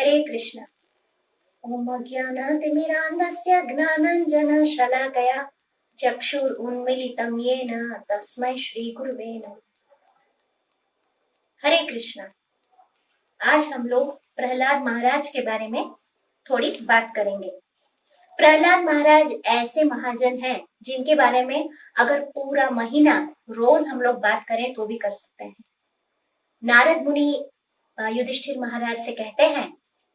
हरे कृष्ण। ओम अज्ञानातिमिरान्धस्य ज्ञानाञ्जनशलाकया चक्षुरुन्मीलितं येन तस्मै श्रीगुरुवे नमः। हरे कृष्ण। आज हम लोग प्रहलाद महाराज के बारे में थोड़ी बात करेंगे। प्रहलाद महाराज ऐसे महाजन हैं जिनके बारे में अगर पूरा महीना रोज हम लोग बात करें तो भी कर सकते हैं। नारद मुनि युधिष्ठिर महाराज से कहते हैं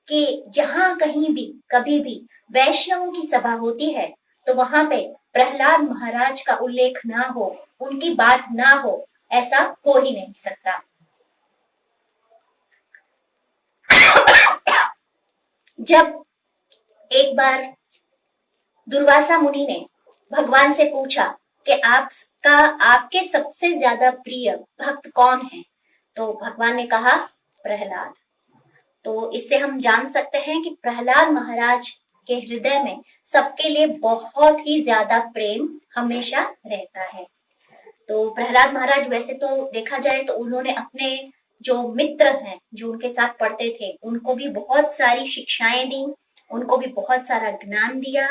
कि जहां कहीं भी कभी भी वैष्णवों की सभा होती है तो वहां पे प्रहलाद महाराज का उल्लेख ना हो, उनकी बात ना हो, ऐसा हो ही नहीं सकता। जब एक बार दुर्वासा मुनि ने भगवान से पूछा कि आपके सबसे ज्यादा प्रिय भक्त कौन है, तो भगवान ने कहा प्रहलाद। तो इससे हम जान सकते हैं कि प्रहलाद महाराज के हृदय में सबके लिए बहुत ही ज्यादा प्रेम हमेशा रहता है। तो प्रहलाद महाराज वैसे तो देखा जाए तो उन्होंने अपने जो मित्र हैं जो उनके साथ पढ़ते थे उनको भी बहुत सारी शिक्षाएं दी, उनको भी बहुत सारा ज्ञान दिया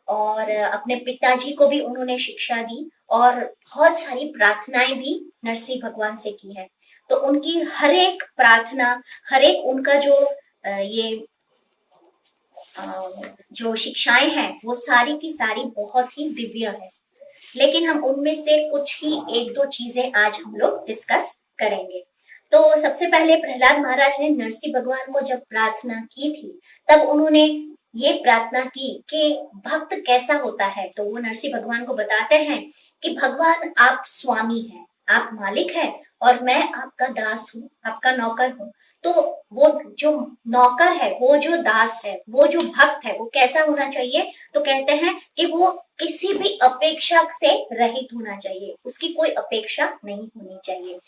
और अपने पिताजी को भी उन्होंने शिक्षा दी और बहुत सारी प्रार्थनाएं भी नरसिंह भगवान से की है। तो उनकी हर एक प्रार्थना, हर एक उनका जो शिक्षाएं हैं वो सारी की सारी बहुत ही दिव्य है। लेकिन हम उनमें से कुछ ही एक दो चीजें आज हम लोग डिस्कस करेंगे। तो सबसे पहले प्रहलाद महाराज ने नरसिंह भगवान को जब प्रार्थना की थी तब उन्होंने ये प्रार्थना की कि भक्त कैसा होता है। तो वो नरसिंह भगवान को बताते हैं कि भगवान आप स्वामी हैं, आप मालिक हैं और मैं आपका दास हूँ, आपका नौकर हूँ। तो वो जो नौकर है, वो जो दास है, वो जो भक्त है वो कैसा होना चाहिए? तो कहते हैं कि वो किसी भी अपेक्षा से रहित होना चाहिए, उसकी कोई अपेक्षा नहीं होनी चाहिए।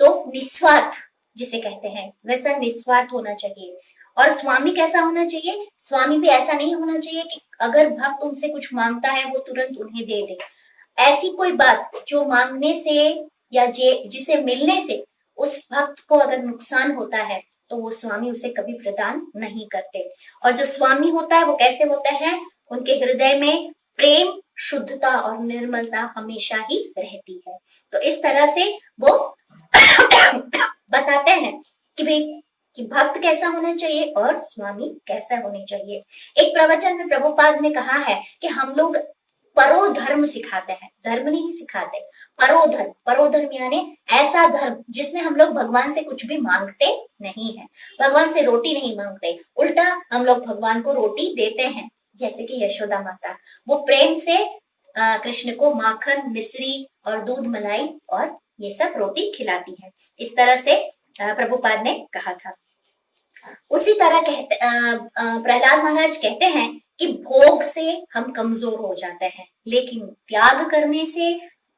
तो निस्वार्थ जिसे कहते हैं वैसा निस्वार्थ होना चाहिए। और स्वामी कैसा होना चाहिए? स्वामी भी ऐसा नहीं होना चाहिए कि अगर भक्त उनसे कुछ मांगता है वो तुरंत उन्हें दे दे। ऐसी कोई बात जो मांगने से या जिसे मिलने से उस भक्त को अगर नुकसान होता है तो वो स्वामी उसे कभी प्रदान नहीं करते। और जो स्वामी होता है वो कैसे होता है? उनके हृदय में प्रेम, शुद्धता और निर्मलता हमेशा ही रहती है। तो इस तरह से वो बताते हैं कि भाई कि भक्त कैसा होना चाहिए और स्वामी कैसा होना चाहिए। एक प्रवचन में प्रभुपाद ने कहा है कि हम लोग परो धर्म सिखाते हैं, धर्म नहीं सिखाते, परोधर्म। परोधर्म यानी ऐसा धर्म जिसमें हम लोग भगवान से कुछ भी मांगते नहीं है, भगवान से रोटी नहीं मांगते, उल्टा हम लोग भगवान को रोटी देते हैं। जैसे कि यशोदा माता वो प्रेम से कृष्ण को माखन, मिश्री और दूध मलाई और ये सब रोटी खिलाती है। इस तरह से प्रभुपाद ने कहा था। उसी तरह प्रहलाद महाराज कहते हैं कि भोग से हम कमजोर हो जाते हैं लेकिन त्याग करने से,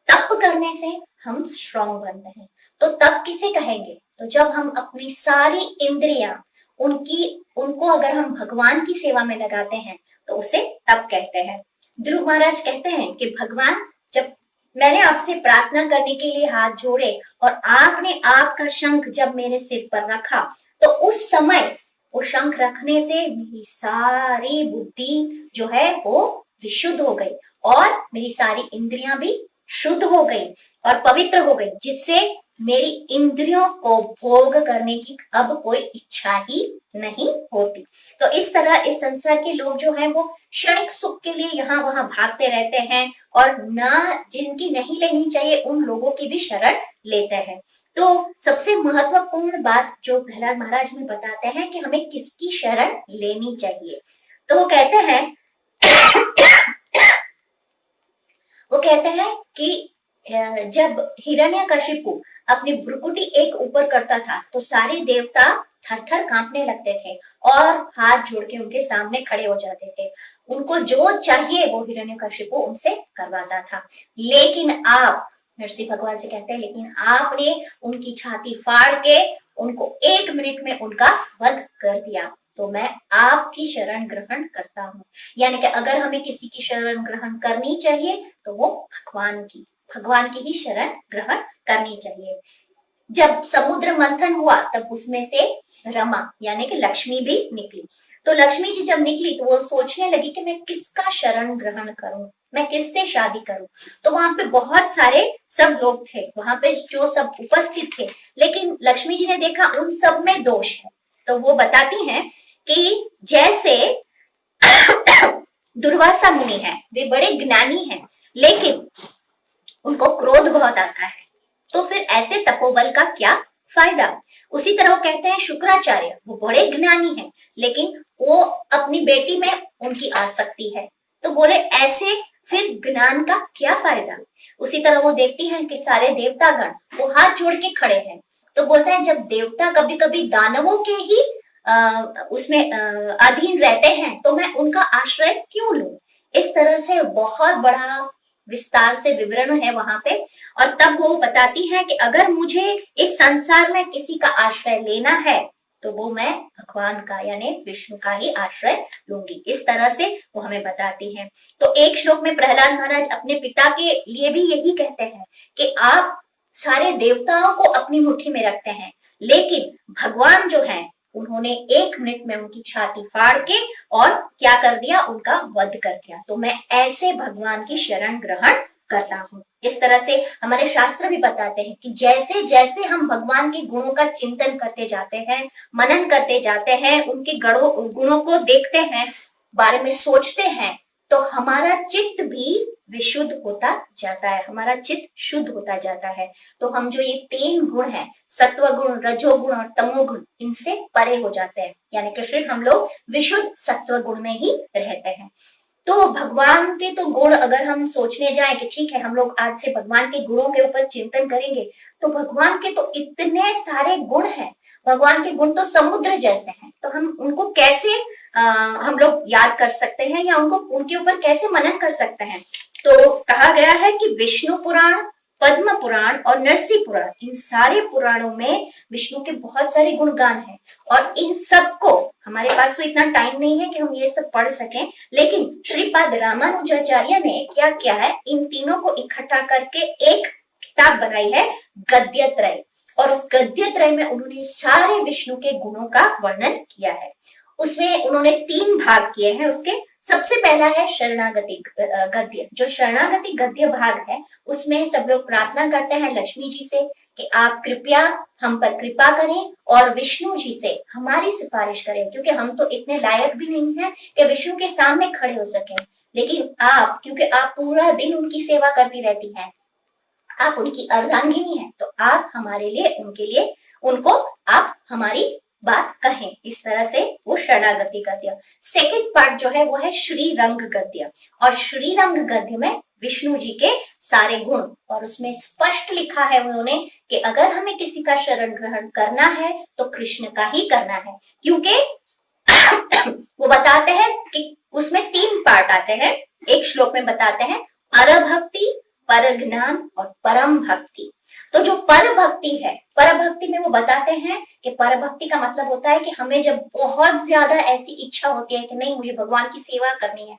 तप करने से हम स्ट्रांग बनते हैं। तो तप किसे कहेंगे? तो जब हम अपनी सारी इंद्रियां उनको अगर हम भगवान की सेवा में लगाते हैं तो उसे तप कहते हैं। ध्रुव महाराज कहते हैं कि भगवान, जब मैंने आपसे प्रार्थना करने के लिए हाथ जोड़े और आपने आपका शंख जब मेरे सिर पर रखा तो उस समय वो शंख रखने से मेरी सारी बुद्धि जो है वो विशुद्ध हो गई और मेरी सारी इंद्रियां भी शुद्ध हो गई और पवित्र हो गई, जिससे मेरी इंद्रियों को भोग करने की अब कोई इच्छा ही नहीं होती। तो इस तरह इस संसार के लोग जो हैं वो क्षणिक सुख के लिए यहाँ वहां भागते रहते हैं और ना जिनकी नहीं लेनी चाहिए उन लोगों की भी शरण लेते हैं। तो सबसे महत्वपूर्ण बात जो प्रहलाद महाराज में बताते हैं कि हमें किसकी शरण लेनी चाहिए, तो वो कहते हैं कि जब हिरण्यकशिपु अपनी भ्रुकुटी एक ऊपर करता था तो सारे देवता थर थर कांपने लगते थे और हाथ जोड़ के उनके सामने खड़े हो जाते थे। उनको जो चाहिए वो हिरण्यकशिपु उनसे करवाता था। लेकिन आप, नरसिंह भगवान से कहते हैं, लेकिन आपने उनकी छाती फाड़ के उनको 1 मिनट में उनका वध कर दिया, तो मैं आपकी शरण ग्रहण करता हूँ। यानी कि अगर हमें किसी की शरण ग्रहण करनी चाहिए तो वो भगवान की ही शरण ग्रहण करनी चाहिए। जब समुद्र मंथन हुआ तब उसमें से रमा यानी कि लक्ष्मी भी निकली। तो लक्ष्मी जी जब निकली तो वो सोचने लगी कि मैं किसका शरण ग्रहण करूं, मैं किससे शादी करूं। तो वहां पे बहुत सारे सब लोग थे, वहां पे जो सब उपस्थित थे, लेकिन लक्ष्मी जी ने देखा उन सब में दोष है। तो वो बताती हैं कि जैसे दुर्वासा मुनि है, वे बड़े ज्ञानी हैं, लेकिन उनको क्रोध बहुत आता है, तो फिर ऐसे तपोबल का क्या फायदा। उसी तरह वो कहते हैं शुक्राचार्य, वो बड़े ज्ञानी हैं, लेकिन वो अपनी बेटी में उनकी आसक्ति है, तो बोले ऐसे फिर ज्ञान का क्या फायदा। उसी तरह वो देखती हैं कि सारे देवतागण वो हाथ जोड़ के खड़े हैं, तो बोलते हैं जब देवता कभी कभी दानवों के ही उसमें अधीन रहते हैं तो मैं उनका आश्रय क्यों लूं। इस तरह से बहुत बड़ा विस्तार से विवरण है वहां पे। और तब वो बताती है कि अगर मुझे इस संसार में किसी का आश्रय लेना है तो वो मैं भगवान का यानी विष्णु का ही आश्रय लूंगी। इस तरह से वो हमें बताती है। तो एक श्लोक में प्रहलाद महाराज अपने पिता के लिए भी यही कहते हैं कि आप सारे देवताओं को अपनी मुट्ठी में रखते हैं, लेकिन भगवान जो है उन्होंने 1 मिनट में उनकी छाती फाड़ के और क्या कर दिया, उनका वध कर दिया। तो मैं ऐसे भगवान की शरण ग्रहण करता हूँ। इस तरह से हमारे शास्त्र भी बताते हैं कि जैसे जैसे हम भगवान के गुणों का चिंतन करते जाते हैं, मनन करते जाते हैं, उनके गुणों को देखते हैं, बारे में सोचते हैं, तो हमारा चित्त भी विशुद्ध होता जाता है, हमारा चित्त शुद्ध होता जाता है। तो हम जो ये 3 गुण हैं, सत्व गुण, रजोगुण और तमोगुण, इनसे परे हो जाते हैं, यानी कि फिर हम लोग विशुद्ध सत्व गुण में ही रहते हैं। तो भगवान के तो गुण अगर हम सोचने जाए कि ठीक है हम लोग आज से भगवान के गुणों के ऊपर चिंतन करेंगे, तो भगवान के तो इतने सारे गुण हैं, भगवान के गुण तो समुद्र जैसे हैं, तो हम उनको कैसे हम लोग याद कर सकते हैं या उनको उनके ऊपर कैसे मनन कर सकते हैं। तो कहा गया है कि विष्णु पुराण, पद्म पुराण और नरसिंह पुराण, इन सारे पुराणों में विष्णु के बहुत सारे गुणगान हैं। और इन सबको, हमारे पास तो इतना टाइम नहीं है कि हम ये सब पढ़ सकें, लेकिन श्रीपाद रामानुजाचार्य ने क्या किया है, इन तीनों को इकट्ठा करके एक किताब बनाई है, गद्य त्रय। और उस गद्य त्रय में उन्होंने सारे विष्णु के गुणों का वर्णन किया है। उसमें उन्होंने 3 भाग किए हैं उसके। सबसे पहला है शरणागति गद्य। जो शरणागति गद्य भाग है उसमें सब लोग प्रार्थना करते हैं लक्ष्मी जी से कि आप कृपया हम पर कृपा करें और विष्णु जी से हमारी सिफारिश करें, क्योंकि हम तो इतने लायक भी नहीं हैं कि विष्णु के सामने खड़े हो सकें, लेकिन आप, क्योंकि आप पूरा दिन उनकी सेवा करती रहती हैं, आप उनकी अर्धांगिनी हैं, तो आप हमारे लिए, उनके लिए, उनको आप हमारी बात कहें। इस तरह से वो शरणागति गद्य। सेकंड पार्ट जो है वो है श्री रंग गद्य। और श्री रंग गद्य में विष्णु जी के सारे गुण, और उसमें स्पष्ट लिखा है उन्होंने कि अगर हमें किसी का शरण ग्रहण करना है तो कृष्ण का ही करना है, क्योंकि वो बताते हैं कि उसमें 3 पार्ट आते हैं। एक श्लोक में बताते हैं पर भक्ति, पर ज्ञान और परम भक्ति। तो जो पर भक्ति है, पर भक्ति में वो बताते हैं कि पर भक्ति का मतलब होता है कि हमें जब बहुत ज्यादा ऐसी इच्छा होती है कि नहीं मुझे भगवान की सेवा करनी है,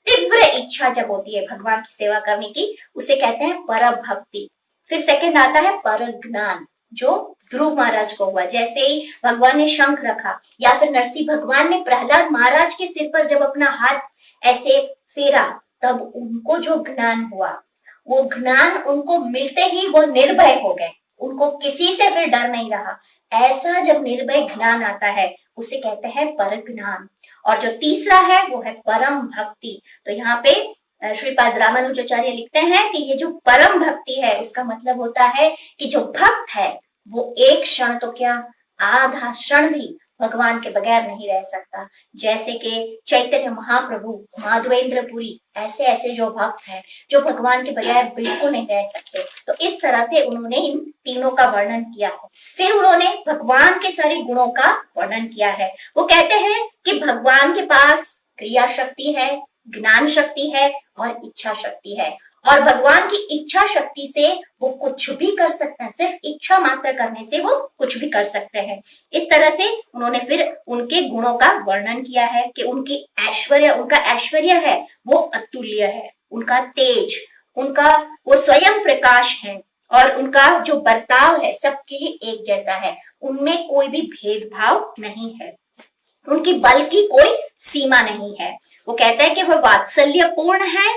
तीव्र इच्छा जब होती है भगवान की सेवा करने की, उसे कहते हैं पर भक्ति। फिर सेकंड आता है पर ज्ञान, जो ध्रुव महाराज को हुआ, जैसे ही भगवान ने शंख रखा, या फिर नरसिंह भगवान ने प्रहलाद महाराज के सिर पर जब अपना हाथ ऐसे फेरा, तब उनको जो ज्ञान हुआ, वो ज्ञान उनको मिलते ही वो निर्भय हो गए, उनको किसी से फिर डर नहीं रहा। ऐसा जब निर्भय ज्ञान आता है उसे कहते हैं पर ज्ञान। और जो तीसरा है वो है परम भक्ति। तो यहाँ पे श्रीपाद रामानुजाचार्य लिखते हैं कि ये जो परम भक्ति है उसका मतलब होता है कि जो भक्त है वो एक क्षण तो क्या, आधा क्षण भी भगवान के बगैर नहीं रह सकता। जैसे कि चैतन्य महाप्रभु, माधवेंद्रपुरी, ऐसे ऐसे जो भक्त हैं जो भगवान के बगैर बिल्कुल नहीं रह सकते। तो इस तरह से उन्होंने इन तीनों का वर्णन किया है। फिर उन्होंने भगवान के सारे गुणों का वर्णन किया है। वो कहते हैं कि भगवान के पास क्रिया शक्ति है, ज्ञान शक्ति है और इच्छा शक्ति है, और भगवान की इच्छा शक्ति से वो कुछ भी कर सकते हैं, सिर्फ इच्छा मात्र करने से वो कुछ भी कर सकते हैं। इस तरह से उन्होंने फिर उनके गुणों का वर्णन किया है कि उनकी ऐश्वर्य, उनका ऐश्वर्य है वो अतुल्य है, उनका तेज, उनका वो स्वयं प्रकाश है, और उनका जो बर्ताव है सबके ही एक जैसा है, उनमें कोई भी भेदभाव नहीं है, उनकी बल की कोई सीमा नहीं है। वो कहता है कि वह वात्सल्यपूर्ण है,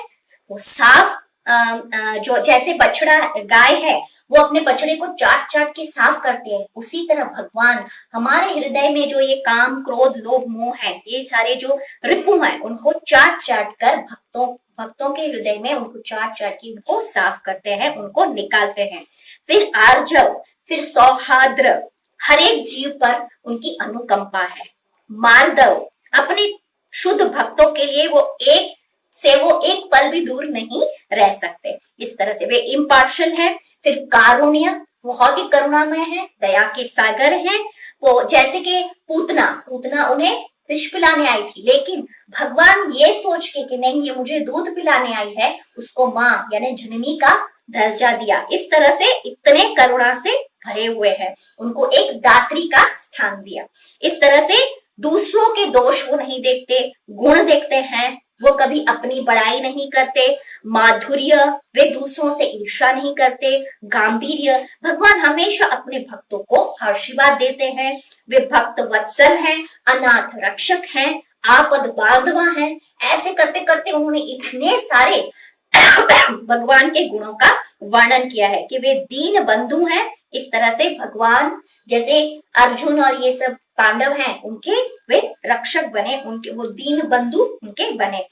वो साफ जो जैसे बछड़ा गाय है वो अपने बछड़े को चाट चाट के साफ करते हैं, उसी तरह भगवान हमारे हृदय में जो ये काम क्रोध लोभ मोह है, ये सारे जो रिपु हैं, उनको चाट चाट कर भक्तों के हृदय में उनको चाट चाट के उनको साफ करते हैं, उनको निकालते हैं। फिर आर्जव, फिर सौहार्द्र, हर एक जीव पर उनकी अनुकंपा है। मार्दव, अपने शुद्ध भक्तों के लिए वो एक पल भी दूर नहीं रह सकते, इस तरह से वे इम्पार्शल है। फिर कारुण्य, बहुत ही करुणामय है, दया के सागर हैं। वो जैसे कि पूतना उन्हें विष पिलाने आई थी, लेकिन भगवान ये सोच के कि नहीं ये मुझे दूध पिलाने आई है, उसको माँ यानी जननी का दर्जा दिया। इस तरह से इतने करुणा से भरे हुए हैं, उनको एक दात्री का स्थान दिया। इस तरह से दूसरों के दोष वो नहीं देखते, गुण देखते हैं, वो कभी अपनी बड़ाई नहीं करते। माधुर्य, वे दूसरों से ईर्ष्या नहीं करते। गांभीर्य, भगवान हमेशा अपने भक्तों को आशीर्वाद देते हैं। वे भक्त वत्सल हैं, अनाथ रक्षक हैं, आपद बांधवा हैं। ऐसे करते करते उन्होंने इतने सारे भगवान के गुणों का वर्णन किया है कि वे दीन बंधु हैं। इस तरह से भगवान जैसे अर्जुन और ये सब पांडव हैं, उनके वे रक्षक बने, उनके वो दीन बंधु उनके बने।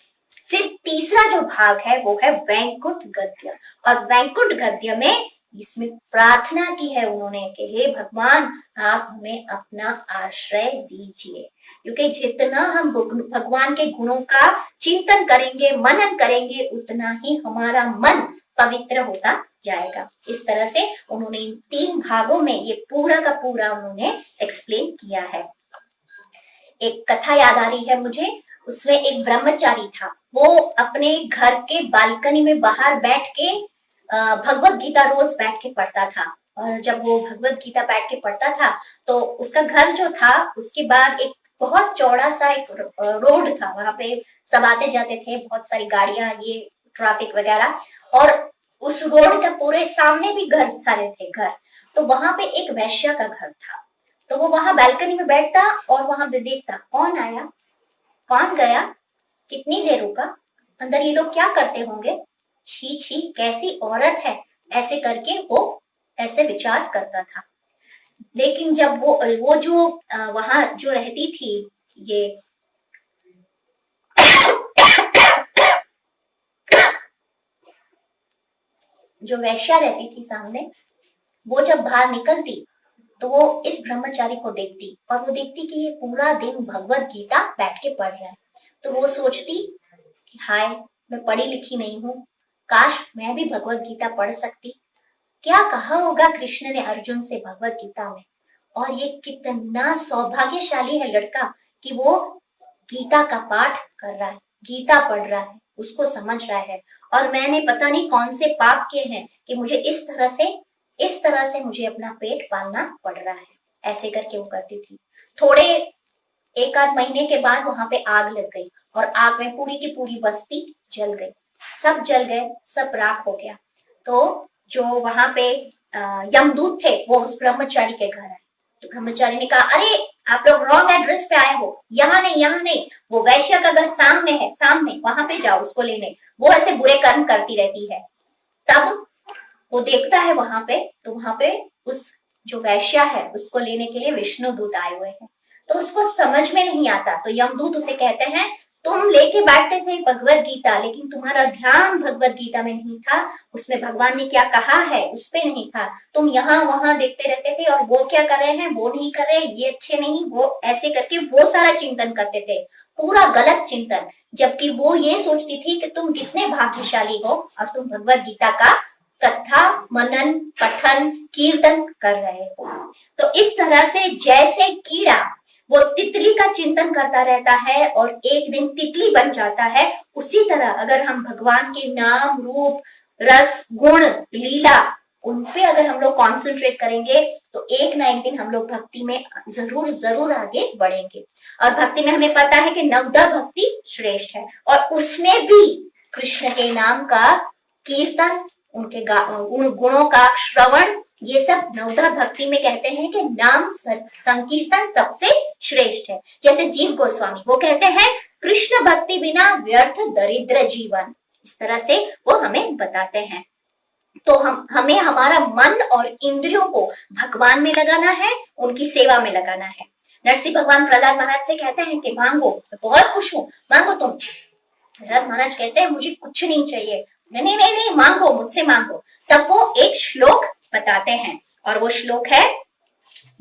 फिर तीसरा जो भाग है वो है वैकुंठ गद्य, और वैकुंठ गद्य में इसमें प्रार्थना की है उन्होंने कि हे भगवान आप हमें अपना आश्रय दीजिए, क्योंकि जितना हम भगवान के गुणों का चिंतन करेंगे, मनन करेंगे, उतना ही हमारा मन पवित्र होता जाएगा। इस तरह से उन्होंने इन 3 भागों में ये पूरा का पूरा उन्होंने एक्सप्लेन किया है। एक कथा याद आ रही है मुझे, उसमें एक ब्रह्मचारी था, वो अपने घर के बालकनी में बाहर बैठ के भगवत गीता रोज बैठ के पढ़ता था। और जब वो भगवत गीता बैठ के पढ़ता था तो उसका घर जो था उसके बाद एक बहुत चौड़ा सा एक रोड था, वहां पे सब आते जाते थे, बहुत सारी गाड़ियां, ये ट्रैफिक वगैरह, और उस रोड के पूरे सामने भी घर सारे थे घर। तो वहां पे एक वैश्या का घर था, तो वो वहां बालकनी में बैठता और वहां पे देखता कौन आया कौन गया, कितनी देर रुका, अंदर ये लोग क्या करते होंगे, छी छी कैसी औरत है, ऐसे करके वो ऐसे विचार करता था। लेकिन जब वो जो वहां जो रहती थी, ये जो वैश्या रहती थी सामने, वो जब बाहर निकलती तो वो इस ब्रह्मचारी को देखती और वो देखती कि ये पूरा दिन भगवत गीता बैठ के पढ़ रहा है। तो वो सोचती कि हाय मैं पढ़ी लिखी नहीं हूँ, काश मैं भी भगवत गीता पढ़ सकती। क्या कहा होगा कृष्ण ने अर्जुन से भगवत गीता में, और ये कितना सौभाग्यशाली है लड़का कि वो गीता का पाठ कर रहा है, गीता पढ़ रहा है, उसको समझ रहा है। और मैंने पता नहीं कौन से पाप किए हैं कि मुझे इस तरह से मुझे अपना पेट पालना पड़ रहा है, ऐसे करके वो करती थी। थोड़े 1 आध महीने के बाद वहां पे आग लग गई और आग में पूरी की पूरी बस्ती जल गई, सब जल गए, सब राख हो गया। तो जो वहां पे यमदूत थे वो उस ब्रह्मचारी के घर आए, तो ब्रह्मचारी ने कहा अरे आप लोग रॉन्ग एड्रेस पे आए हो, यहाँ नहीं, वो वैश्य का घर सामने है, सामने वहां पे जाओ उसको लेने, वो ऐसे बुरे कर्म करती रहती है। तब वो देखता है वहां पे, तो वहां पे उस जो वैश्या है उसको लेने के लिए विष्णु दूत आए हुए हैं। तो उसको समझ में नहीं आता, तो यमदूत उसे कहते हैं तुम लेके बैठते थे भगवत गीता, लेकिन तुम्हारा ध्यान भगवत गीता में नहीं था, उसमें भगवान ने क्या कहा है उस पे नहीं था, तुम यहाँ वहां देखते रहते थे और वो क्या कर रहे हैं वो नहीं कर रहे, ये अच्छे नहीं, वो ऐसे करके वो सारा चिंतन करते थे, पूरा गलत चिंतन। जबकि वो ये सोचती थी कि तुम कितने भाग्यशाली हो और तुम भगवत गीता का कथा मनन पठन कीर्तन कर रहे हो। तो इस तरह से जैसे कीड़ा वो तितली का चिंतन करता रहता है और एक दिन तितली बन जाता है, उसी तरह अगर हम भगवान के नाम रूप रस गुण लीला उन पे अगर हम लोग कॉन्सेंट्रेट करेंगे तो एक ना एक दिन हम लोग भक्ति में जरूर आगे बढ़ेंगे। और भक्ति में हमें पता है कि नवदा भक्ति श्रेष्ठ है, और उसमें भी कृष्ण के नाम का कीर्तन उन गुणों का श्रवण, ये सब नवधा भक्ति में कहते हैं कि नाम संकीर्तन सबसे श्रेष्ठ है। जैसे जीव गोस्वामी वो कहते हैं कृष्ण भक्ति बिना व्यर्थ दरिद्र जीवन, इस तरह से वो हमें बताते हैं। तो हमें हमारा मन और इंद्रियों को भगवान में लगाना है, उनकी सेवा में लगाना है। नरसिंह भगवान प्रहलाद महाराज से कहते हैं कि मांगो, मैं बहुत खुश हूँ, मांगो तुम। प्रहलाद महाराज कहते हैं मुझे कुछ नहीं चाहिए, नहीं नहीं नहीं, नहीं मांगो, मुझसे मांगो। तब वो एक श्लोक बताते हैं और वो श्लोक है,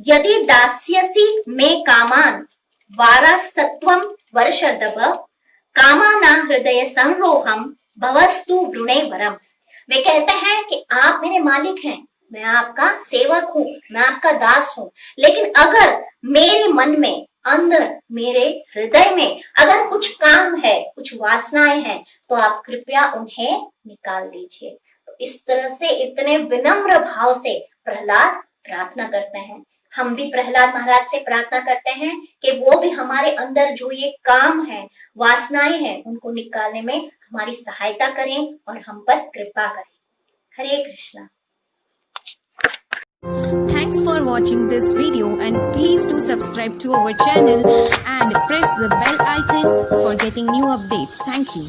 यदि दास्यसि मे कामान वारासत्वम वर्षदभ कामाना हृदय संरोहम भवस्तु वृणे वरम। वे कहते हैं कि आप मेरे मालिक हैं, मैं आपका सेवक हूँ, मैं आपका दास हूँ, लेकिन अगर मेरे मन में, अंदर मेरे हृदय में अगर कुछ काम है, कुछ वासनाएं हैं, तो आप कृपया उन्हें निकाल दीजिए। तो इस तरह से इतने विनम्र भाव से प्रहलाद प्रार्थना करते हैं। हम भी प्रहलाद महाराज से प्रार्थना करते हैं कि वो भी हमारे अंदर जो ये काम है, वासनाएं हैं, उनको निकालने में हमारी सहायता करें और हम पर कृपा करें। हरे Krishna. Thanks for watching this video and please do subscribe to our channel and press the bell icon for getting new updates. Thank you.